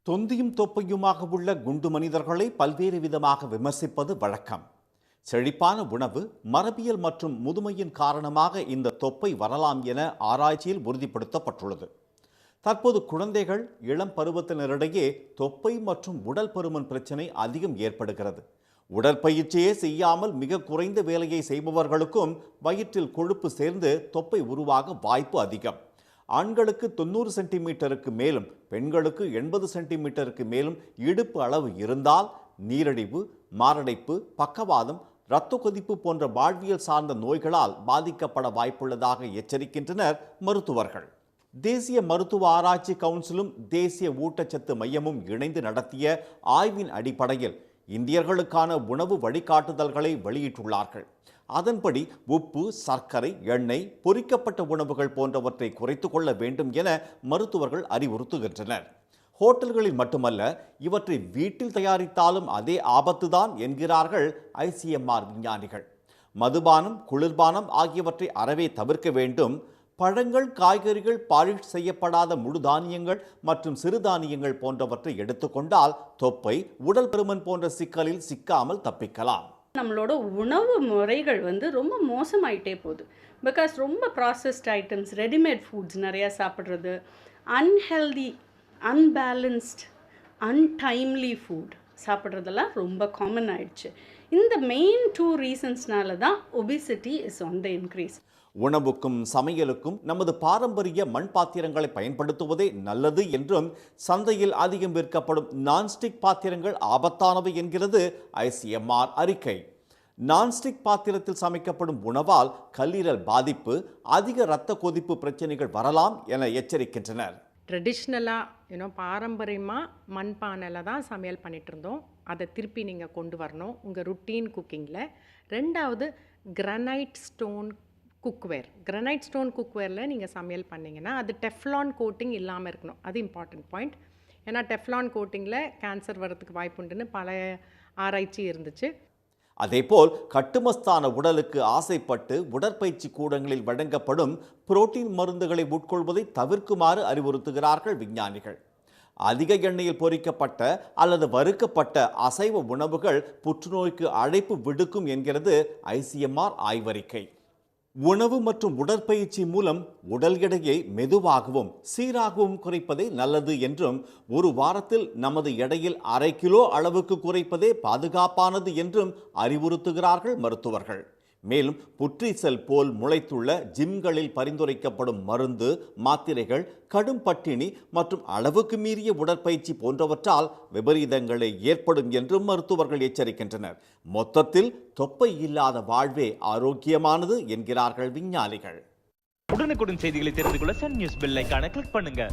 தொந்தியும் தொப்பையுமாக உள்ள குண்டு மனிதர்களை பல்வேறு விதமாக விமர்சிப்பது வழக்கம். செழிப்பான உணவு, மரபியல் மற்றும் முதுமையின் காரணமாக இந்த தொப்பை வரலாம் என ஆராய்ச்சியில் உறுதிப்படுத்தப்பட்டுள்ளது. தற்போது குழந்தைகள், இளம் பருவத்தினரிடையே தொப்பை மற்றும் உடல் பருமன் பிரச்சனை அதிகம் ஏற்படுகிறது. உடற்பயிற்சியே செய்யாமல் மிக குறைந்த வேலையை செய்பவர்களுக்கும் வயிற்றில் கொழுப்பு சேர்ந்து தொப்பை உருவாக வாய்ப்பு அதிகம். ஆண்களுக்கு 90 சென்டிமீட்டருக்கு மேலும், பெண்களுக்கு 80 சென்டிமீட்டருக்கு மேலும் இடுப்பு அளவு இருந்தால் நீரிழிவு, மாரடைப்பு, பக்கவாதம், இரத்த கொதிப்பு போன்ற வாழ்வியல் சார்ந்த நோய்களால் பாதிக்கப்பட வாய்ப்புள்ளதாக எச்சரிக்கின்றனர் மருத்துவர்கள். தேசிய மருத்துவ ஆராய்ச்சி கவுன்சிலும் தேசிய ஊட்டச்சத்து மையமும் இணைந்து நடத்திய ஆய்வின் அடிப்படையில் இந்தியர்களுக்கான உணவு வழிகாட்டுதல்களை வெளியிட்டுள்ளார்கள். அதன்படி உப்பு, சர்க்கரை, எண்ணெய், பொரிக்கப்பட்ட உணவுகள் போன்றவற்றை குறைத்து கொள்ள வேண்டும் என மருத்துவர்கள் அறிவுறுத்துகின்றனர். ஹோட்டல்களில் மட்டுமல்ல, இவற்றை வீட்டில் தயாரித்தாலும் அதே ஆபத்துதான் என்கிறார்கள் ICMR விஞ்ஞானிகள். மதுபானம், குளிர்பானம் ஆகியவற்றை அறவே தவிர்க்க வேண்டும். பழங்கள், காய்கறிகள், பாலிஷ் செய்யப்படாத முழு தானியங்கள் மற்றும் சிறுதானியங்கள் போன்றவற்றை எடுத்துக்கொண்டால் தொப்பை, உடல் பருமன் போன்ற சிக்கலில் சிக்காமல் தப்பிக்கலாம். நம்மளோட உணவு முறைகள் ரொம்ப மோசமாயிட்டே போகுது. பிகாஸ் ரொம்ப ப்ராசஸ்ட் ஐட்டம்ஸ், ரெடிமேட் ஃபுட்ஸ் நிறையா சாப்பிட்றது, அன்ஹெல்தி, அன்பேலன்ஸ்ட், அன்டைம்லி ஃபுட் சாப்பிட்றதெல்லாம் ரொம்ப காமன் ஆயிடுச்சு. இந்த மெயின் 2 ரீசன்ஸ்னால தான் obesity is on the increase. உணவுக்கும் சமையலுக்கும் நமது பாரம்பரிய மண் பாத்திரங்களை பயன்படுத்துவதே நல்லது என்றும், சந்தையில் அதிகம் விற்கப்படும் நான்ஸ்டிக் பாத்திரங்கள் ஆபத்தானவை என்கிறது ICMR அறிக்கை. நான்ஸ்டிக் பாத்திரத்தில் சமைக்கப்படும் உணவால் கல்லீரல் பாதிப்பு, அதிக இரத்த கொதிப்பு பிரச்சனைகள் வரலாம் என எச்சரிக்கின்றனர். ட்ரெடிஷ்னலாக பாரம்பரியமாக மண்பானையில் தான் சமையல் பண்ணிகிட்டு இருந்தோம். அதை திருப்பி நீங்கள் கொண்டு வரணும் உங்கள் ருட்டீன் குக்கிங்கில். ரெண்டாவது, கிரானைட் ஸ்டோன் குக்வேரில் நீங்கள் சமையல் பண்ணிங்கன்னா அது டெஃப்லான் கோட்டிங் இல்லாமல் இருக்கணும். அது இம்பார்ட்டன்ட் பாயிண்ட். ஏன்னா டெஃப்லான் கோட்டிங்கில் கேன்சர் வரதுக்கு வாய்ப்புண்டுன்னு பல ஆராய்ச்சி இருந்துச்சு. அதேபோல் கட்டுமஸ்தான உடலுக்கு ஆசைப்பட்டு உடற்பயிற்சி கூடங்களில் வழங்கப்படும் புரோட்டீன் மருந்துகளை உட்கொள்வதை தவிர்க்குமாறு அறிவுறுத்துகிறார்கள் விஞ்ஞானிகள். அதிக எண்ணெயில் பொரிக்கப்பட்ட அல்லது வறுக்கப்பட்ட அசைவ உணவுகள் புற்றுநோய்க்கு அழைப்பு விடுக்கும் என்கிறது ICMR ஆய்வறிக்கை. உணவு மற்றும் உடற்பயிற்சி மூலம் உடல் எடையை மெதுவாகவும் சீராகவும் குறைப்பதே நல்லது என்றும், ஒரு வாரத்தில் நமது எடையில் 1/2 கிலோ அளவுக்கு குறைப்பதே பாதுகாப்பானது என்றும் அறிவுறுத்துகிறார்கள் மருத்துவர்கள். மேலும் புற்றீசல் போல் முளைத்துள்ள ஜிம்களில் பரிந்துரைக்கப்படும் மருந்து, மாத்திரைகள், கடும் பட்டினி மற்றும் அளவுக்கு மீறிய உடற்பயிற்சி போன்றவற்றால் விபரீதங்களே ஏற்படும் என்றும் மருத்துவர்கள் எச்சரிக்கின்றனர். மொத்தத்தில் தொப்பை இல்லாத வாழ்வே ஆரோக்கியமானது என்கிறார்கள் விஞ்ஞானிகள். உடனுக்குடன் செய்திகளை தெரிந்து கொள்ள சன் நியூஸ் பெல் ஐகானை கிளிக் பண்ணுங்க.